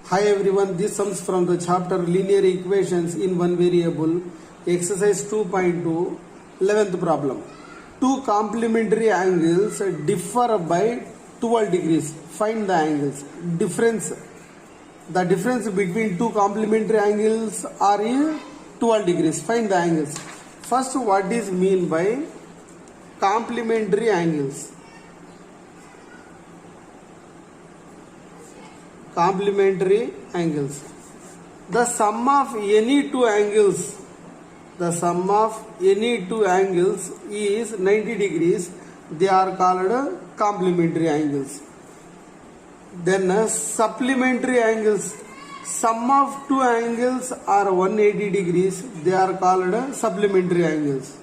Hi everyone, this comes from the chapter Linear Equations in One Variable, exercise 2.2, 11th problem. Two complementary angles differ by 12 degrees. Find the angles. The difference between two complementary angles are 12 degrees. Find the angles. First, what is mean by complementary angles? Complementary angles. The sum of any two angles is 90 degrees. They are called complementary angles. Then supplementary angles. Sum of two angles are 180 degrees. They are called supplementary angles.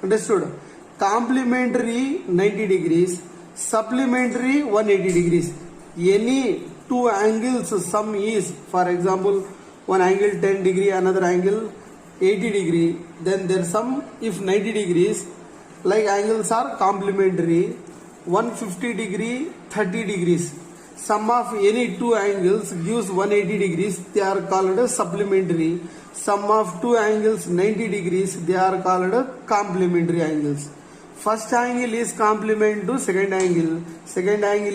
Understood? Complementary 90 degrees. Supplementary 180 degrees. Any two angles sum is, for example, one angle 10 degree, another angle 80 degree, then their sum if 90 degrees, like angles are complementary. 150 degree, 30 degrees, sum of any two angles gives 180 degrees, they are called supplementary. Sum of two angles 90 degrees, they are called complementary angles. First angle is complement to second angle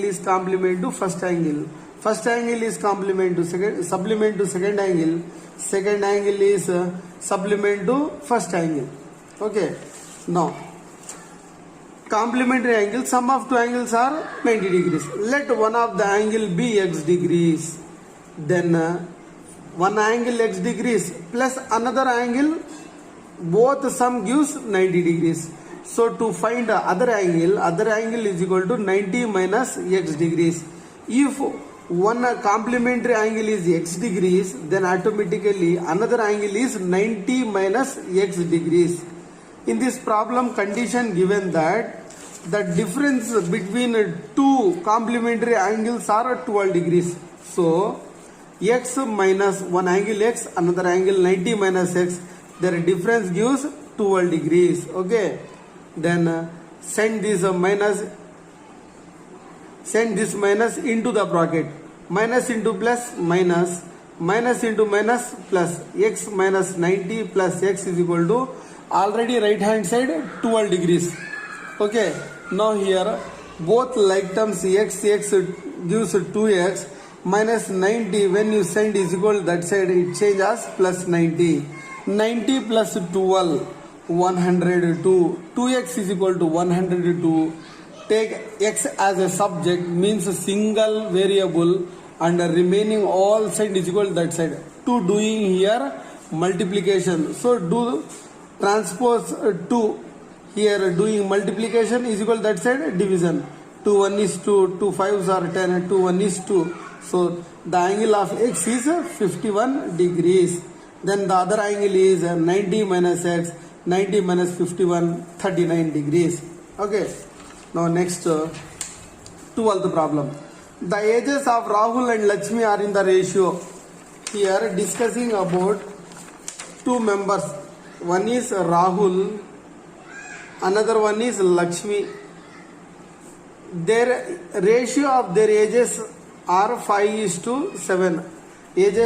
is complement to first angle. First angle is supplement to second angle is supplement to first angle. Okay. Now, complementary angle, sum of two angles are 90 degrees. Let one of the angle be x degrees. Then one angle x degrees plus another angle, both sum gives 90 degrees. So to find other angle is equal to 90 minus x degrees. If one complementary angle is x degrees, then automatically another angle is 90 minus x degrees. In this problem, condition given that the difference between two complementary angles are 12 degrees. So x minus one angle x, another angle 90 minus x, their difference gives 12 degrees. Okay. Then send this minus into the bracket. Minus into plus, minus into minus plus, x minus 90 plus x is equal to already right hand side 12 degrees. Okay. Now here both like terms x gives 2x minus 90 when you send is equal to that side it changes plus 90. 90 plus 12, 102. 2x is equal to 102. Take x as a subject means a single variable and remaining all side is equal to that side. To doing here multiplication. So do transpose 2. Here doing multiplication is equal to that side division. 2 1 is 2, 2 5s are 10, 2 1 is 2. So the angle of x is 51 degrees. Then the other angle is 90 minus x, 90 minus 51, 39 degrees. Okay. Now next 12th problem. The ages of Rahul and Lakshmi are in the ratio. Here discussing about two members. One is Rahul, another one is Lakshmi. Their ratio of their ages are 5:7. Age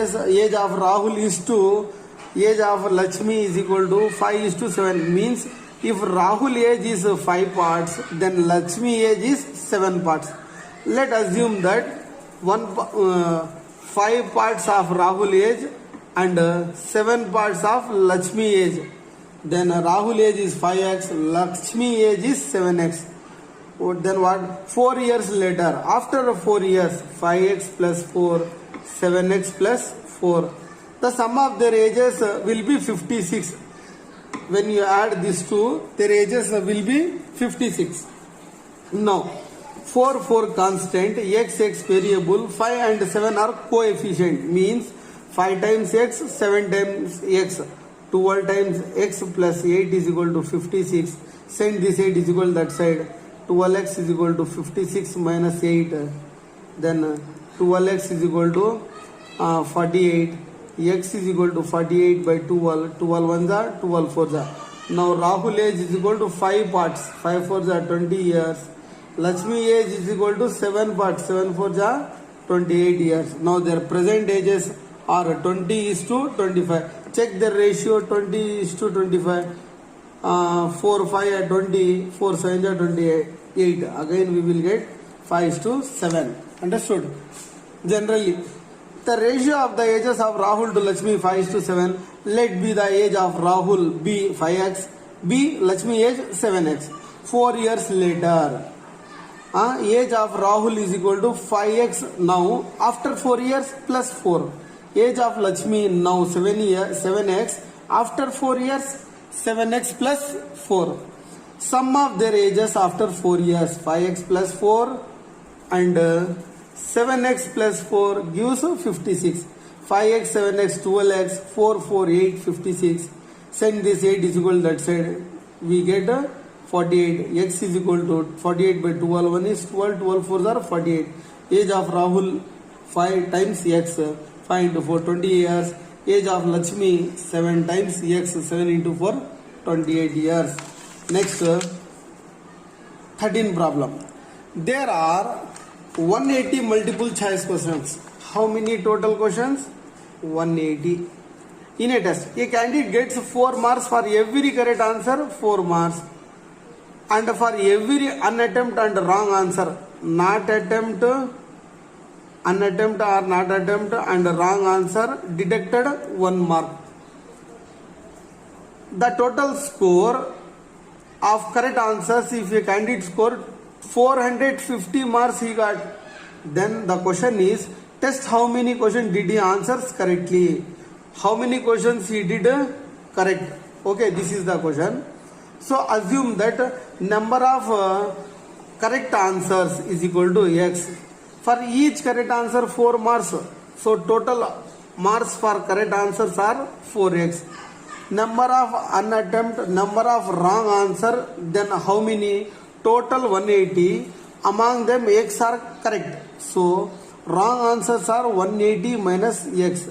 of Rahul is 2, age of Lakshmi is equal to 5:7. Means if Rahul age is 5 parts, then Lakshmi age is 7 parts. Let assume that 5 parts of Rahul age and 7 parts of Lakshmi age. Then Rahul age is 5x, Lakshmi age is 7x. Then what? 4 years later, after 4 years, 5x plus 4, 7x plus 4. The sum of their ages will be 56. When you add these two, their ages will be 56. Now, 4 constant, x variable, 5 and 7 are coefficient. Means 5 times x, 7 times x. 12 times x plus 8 is equal to 56. Send this 8 is equal to that side. 12x is equal to 56 minus 8. Then 12x is equal to 48. X is equal to 48 by 12. 12 ones are 12 fours are. Now Rahul age is equal to 5 parts. 5 fours are 20 years. Lakshmi age is equal to 7 parts. 7 fours are 28 years. Now their present ages are 20 is to 25. Check the ratio 20 is to 25. 4 5 are 20, 4 7 are 28. Again we will get 5 is to 7. Understood? Generally, the ratio of the ages of Rahul to Lakshmi 5 is to 7. Let be the age of Rahul be 5x, be Lakshmi age 7x. 4 years later, age of Rahul is equal to 5x now. After 4 years plus 4. Age of Lakshmi now 7x. After 4 years 7x plus 4. Sum of their ages after 4 years 5x plus 4 and 7x plus 4 gives 56. 5x, 7x, 12x, 4, 4, 8, 56. Send this 8 is equal to that side. We get 48. X is equal to 48 by 12. 1 is 12. 12 4s are 48. Age of Rahul 5 times x. 5 into 4, 20 years. Age of Lakshmi 7 times x. 7 into 4, 28 years. Next, 13 problem. There are 180 multiple choice questions. How many total questions? 180. In a test, a candidate gets 4 marks for every correct answer, 4 marks. And for every unattempt and wrong answer, not attempt, unattempt or not attempt and wrong answer, deducted 1 mark. The total score of correct answers, if a candidate scored 450 marks he got, then the question is, test how many questions did he answers correctly. How many questions he did correct. Okay, this is the question. So assume that number of correct answers is equal to x. For each correct answer 4 marks. So total marks for correct answers are 4x. Number of unattempt, number of wrong answer, then how many? Total 180. Among them x are correct. So wrong answers are 180 minus x.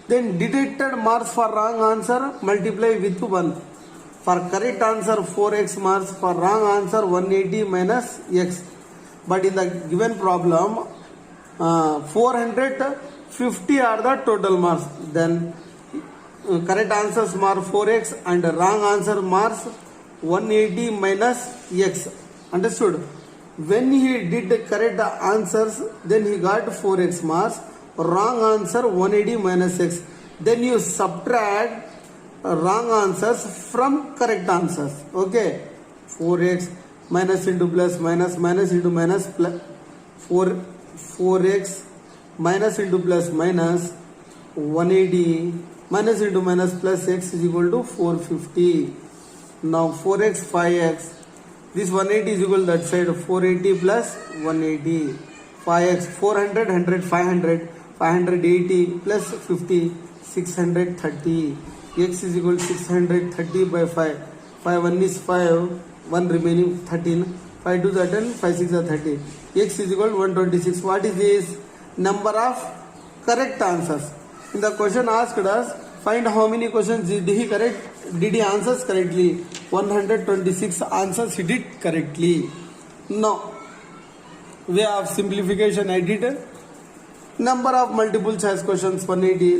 Then deducted marks for wrong answer multiply with 1. For correct answer 4x marks, for wrong answer 180 minus x. But in the given problem 450 are the total marks. Then correct answers mark 4x and wrong answer marks 180 minus x. Understood? When he did the correct answers, then he got 4x marks. Wrong answer 180 minus x. Then you subtract wrong answers from correct answers. Okay, 4x minus into plus minus minus into minus plus 4x minus into plus minus 180 minus into minus plus x is equal to 450. Now 4x 5x. This 180 is equal to that side. 480 plus 180. 5x 400 100 500 580 plus 50 630. X is equal to 630 by 5. 5 1 is 5. 1 remaining 13. 5 2 is 10. 5 6 are 30. X is equal to 126. What is this? Number of correct answers. In the question asked us, find how many questions did he correct? Did he answers correctly? 126 answers he did correctly. Now, way of simplification I did. Number of multiple choice questions 180.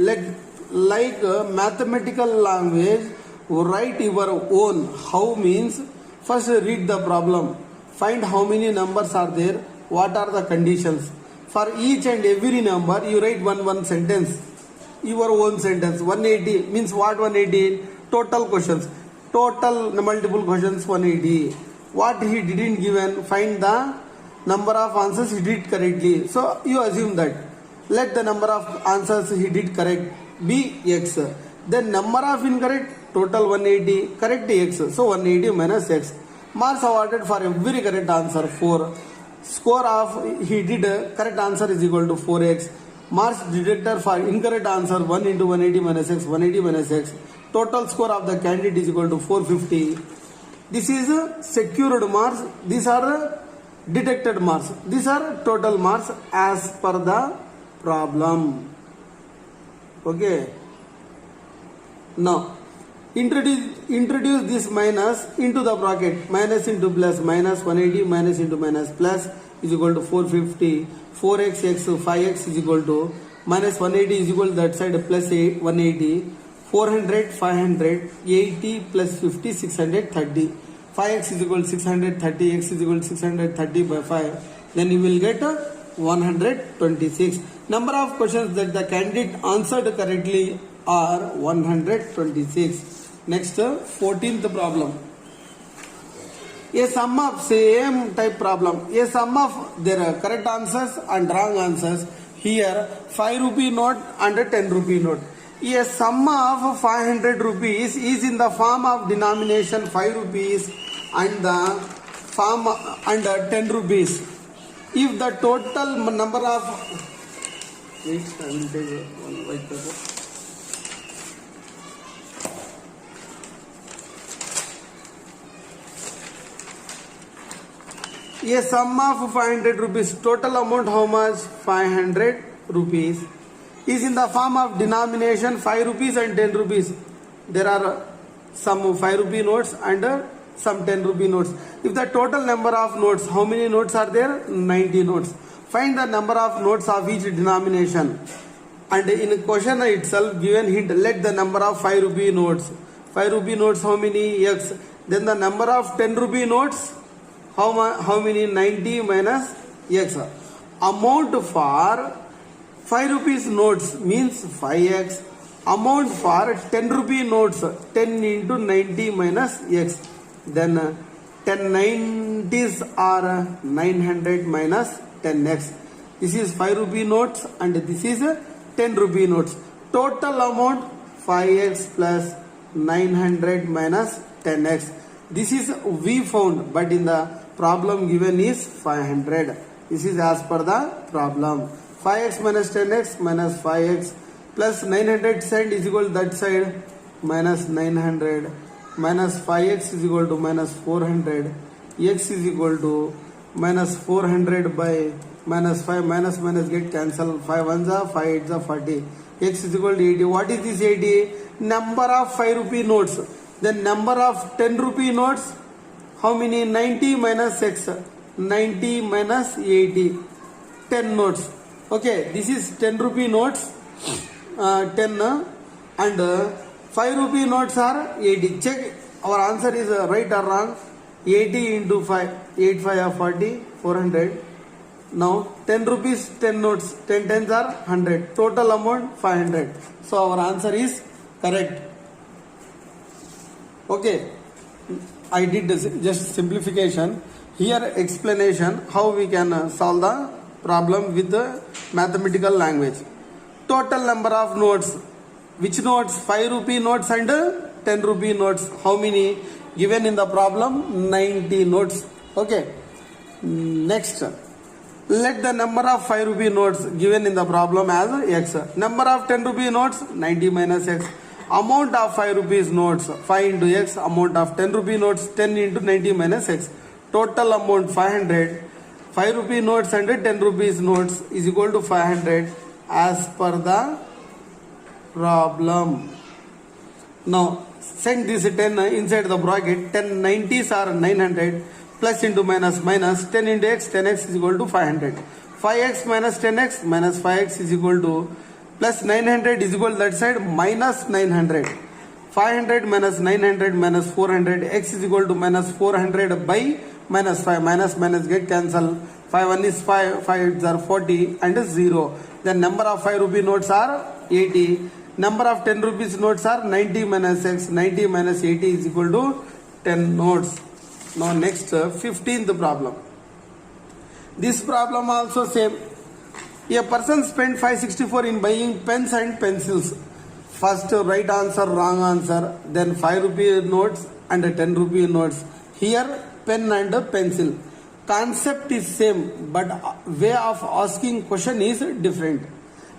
Like mathematical language, write your own. How means, first read the problem. Find how many numbers are there. What are the conditions. For each and every number, you write one sentence. Your own sentence. 180 means what 180? Total questions. Total multiple questions 180. What he didn't given, find the number of answers he did correctly. So you assume that. Let the number of answers he did correct be x. Then number of incorrect, total 180, correct x. So 180 minus x. Marks awarded for every correct answer 4. Score of he did correct answer is equal to 4x. Marks deducted for incorrect answer 1 into 180 minus x, 180 minus x. Total score of the candidate is equal to 450. This is secured marks. These are deducted marks. These are total marks as per the problem. Okay. Now, Introduce this minus into the bracket. Minus into plus, minus 180 minus into minus plus is equal to 450. 4x x 5x is equal to minus 180 is equal to that side plus 180. 400 500 80 plus 50 630. 5x is equal to 630, x is equal to 630 by 5. Then you will get 126. Number of questions that the candidate answered correctly are 126. Next, 14th problem. A sum of same type problem. A sum of their correct answers and wrong answers. Here 5 rupee note and a 10 rupee note. A sum of 500 rupees is in the form of denomination 5 rupees and the form and 10 rupees. If the total number of wait, I will take one white paper. A sum of 500 rupees. Total amount how much? 500 rupees. Is in the form of denomination 5 rupees and 10 rupees. There are some 5 rupee notes and some 10 rupee notes. If the total number of notes, how many notes are there? 90 notes. Find the number of notes of each denomination. And in question itself given hint, let the number of 5 rupee notes. 5 rupee notes how many? X. Then the number of 10 rupee notes, how many? 90 minus X. Amount for 5 rupees notes means 5x. Amount for 10 rupee notes, 10 into 90 minus x. Then 10 90s are 900 minus 10x. This is 5 rupee notes and this is 10 rupee notes. Total amount 5x plus 900 minus 10x. This is we found, but in the problem given is 500. This is as per the problem. 5x minus 10x minus 5x plus 900 side is equal to that side minus 900 minus 5x is equal to minus 400. X is equal to minus 400 by minus 5. Minus minus get cancelled. 5 ones are 5 8s are 40. X is equal to 80. What is this 80? Number of 5 rupee notes. Then number of 10 rupee notes. How many? 90 minus x. 90 minus 80. 10 notes. Okay, this is 10 rupee notes. 10 and 5 rupee notes are 80. Check our answer is right or wrong. 80 into 5. 8 5 are 40. 400. Now 10 rupees 10 notes. 10 tens are 100. Total amount 500. So our answer is correct. Okay. I did just simplification. Here explanation how we can solve the problem with the mathematical language. Total number of notes. Which notes? 5 rupee notes and 10 rupee notes. How many? Given in the problem 90 notes. Okay. Next. Let the number of 5 rupee notes given in the problem as x. Number of 10 rupee notes 90 minus x. Amount of 5 rupees notes 5 into x. Amount of 10 rupee notes 10 into 90 minus x. Total amount 500. 5 rupee notes and 10 rupees notes is equal to 500 as per the problem. Now send this 10 inside the bracket. 10 90s are 900 plus into minus minus 10 into x. 10x is equal to 500. 5x minus 10x minus 5x is equal to plus 900 is equal to that side minus 900. 500 minus 900 minus 400. X is equal to minus 400 by minus 5. Minus minus get cancelled. 5 1 is 5. 5 are 40 and 0. The number of 5 rupee notes are 80. Number of 10 rupees notes are 90 minus x. 90 minus 80 is equal to 10 notes. Now next 15th problem. This problem also same. A person spent 564 in buying pens and pencils. First right answer, wrong answer. Then 5 rupee notes and 10 rupee notes. Here pen and pencil. Concept is same, but way of asking question is different.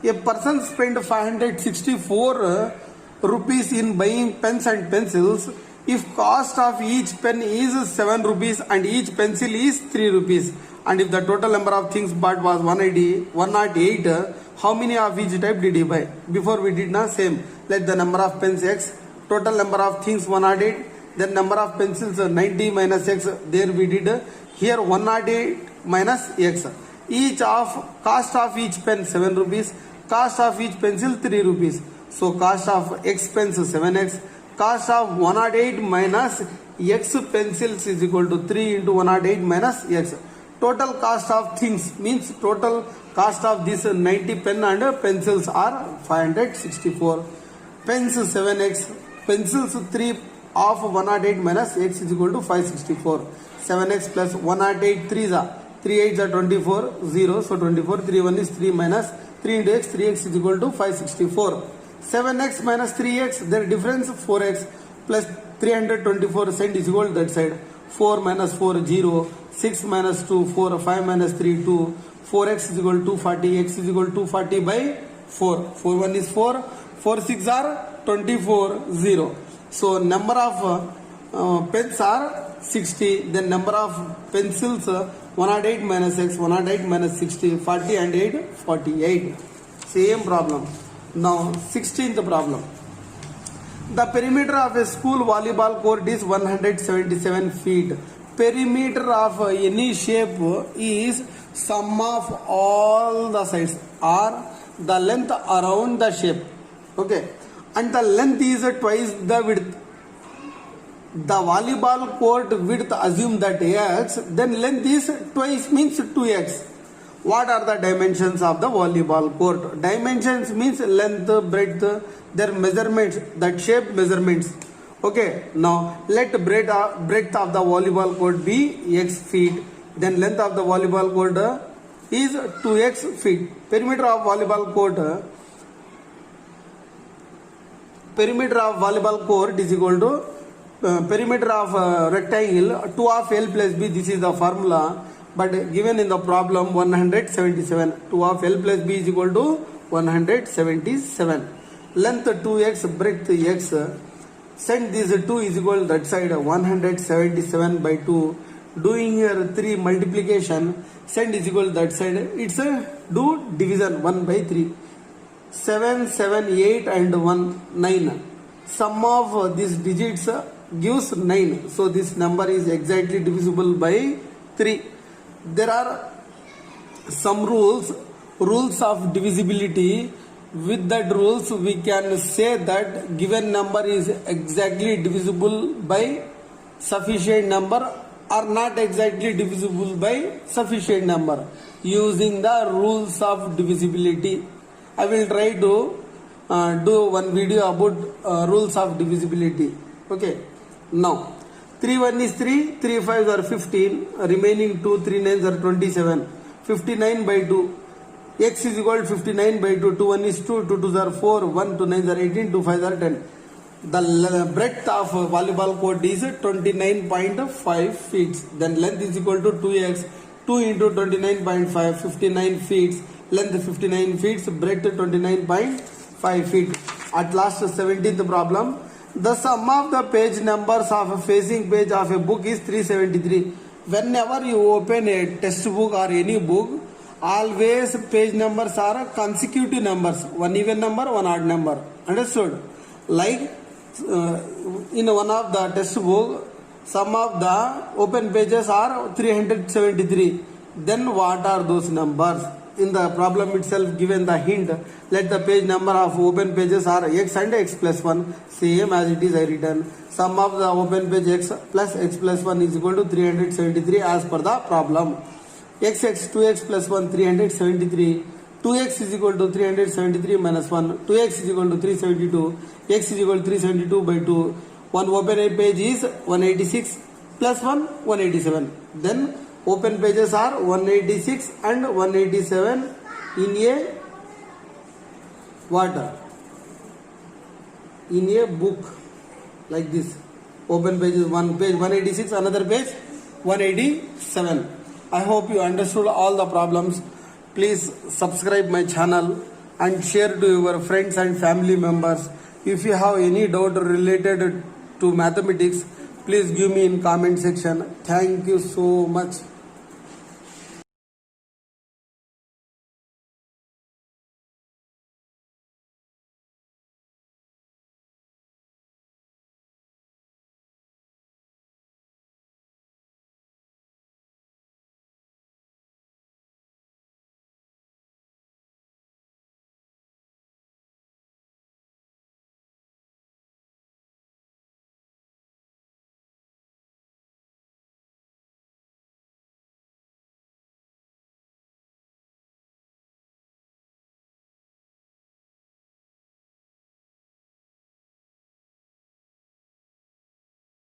A person spent 564 rupees in buying pens and pencils. If cost of each pen is 7 rupees and each pencil is 3 rupees, and if the total number of things bought was 108, how many of each type did he buy? Before we did not same. Let the number of pens x. total number of things 108, then number of pencils 90 minus x, there we did. Here 108 minus x. Each of cost of each pen 7 rupees, cost of each pencil 3 rupees. So cost of x pens 7x, cost of 108 minus x pencils is equal to 3 into 108 minus x. Total cost of things means total cost of this 90 pen and pencils are 564. Pens 7x, pencils 3 of 108 minus x is equal to 564. 7x plus 108 3 8s are 24, 0, so 24, 3 1 is 3 minus 3 into x, 3x is equal to 564. 7x minus 3x, their difference 4x plus 324 cent is equal to that side. 4 minus 4, 0, 6 minus 2, 4, 5 minus 3, 2, 4x is equal to 240, x is equal to 240 by 4. 4 1 is 4, 4 6 are 24, 0. So number of pens are 60, then number of pencils 108 minus x, 108 minus 60, 40 and 8, 48. Same problem. Now 16th problem. The perimeter of a school volleyball court is 177 feet. Perimeter of any shape is sum of all the sides or the length around the shape. Okay. And the length is twice the width. The volleyball court width assume that x, then length is twice means 2x. What are the dimensions of the volleyball court? Dimensions means length, breadth, their measurements, that shape measurements. Okay, now let breadth of the volleyball court be x feet, then length of the volleyball court is 2x feet. Perimeter of volleyball court is equal to perimeter of rectangle 2 of L plus B. This is the formula, but given in the problem 177. 2 of L plus B is equal to 177. Length 2x, breadth x. Send this 2 is equal to that side 177 by 2. Doing here 3 multiplication, send is equal to that side. It's a do division 1 by 3. 7, 7, 8 and 1, 9. Sum of these digits gives 9. So this number is exactly divisible by 3. There are some rules of divisibility. With that rules we can say that given number is exactly divisible by sufficient number or not exactly divisible by sufficient number using the rules of divisibility. I will try to do one video about rules of divisibility. Okay. Now 3 1 is 3, 3 5 are 15, remaining 2 3 9s are 27, 59 by 2. X is equal to 59 by 2, 2 1 is 2, 2 2s are 4, 1 2 9s are 18, 2 5s are 10. The breadth of volleyball court is 29.5 feet. Then length is equal to 2x, 2 into 29.5, 59 feet. Length 59 feet, breadth 29.5 feet. At last 17th problem. The sum of the page numbers of a facing page of a book is 373. Whenever you open a test book or any book, always page numbers are consecutive numbers, one even number, one odd number. Understood? Like in one of the test book, some of the open pages are 373. Then what are those numbers? In the problem itself given the hint, let the page number of open pages are x and x plus 1, same as it is I written. Sum of the open page x plus 1 is equal to 373 as per the problem. X 2x plus 1 373, 2x is equal to 373 minus 1, 2x is equal to 372, x is equal to 372 by 2. One open page is 186 plus 1 187. Then open pages are 186 and 187 in a what? In a book like this. Open page is one page 186, another page 187. I hope you understood all the problems. Please subscribe my channel and share to your friends and family members. If you have any doubt related to mathematics, please give me in comment section. Thank you so much.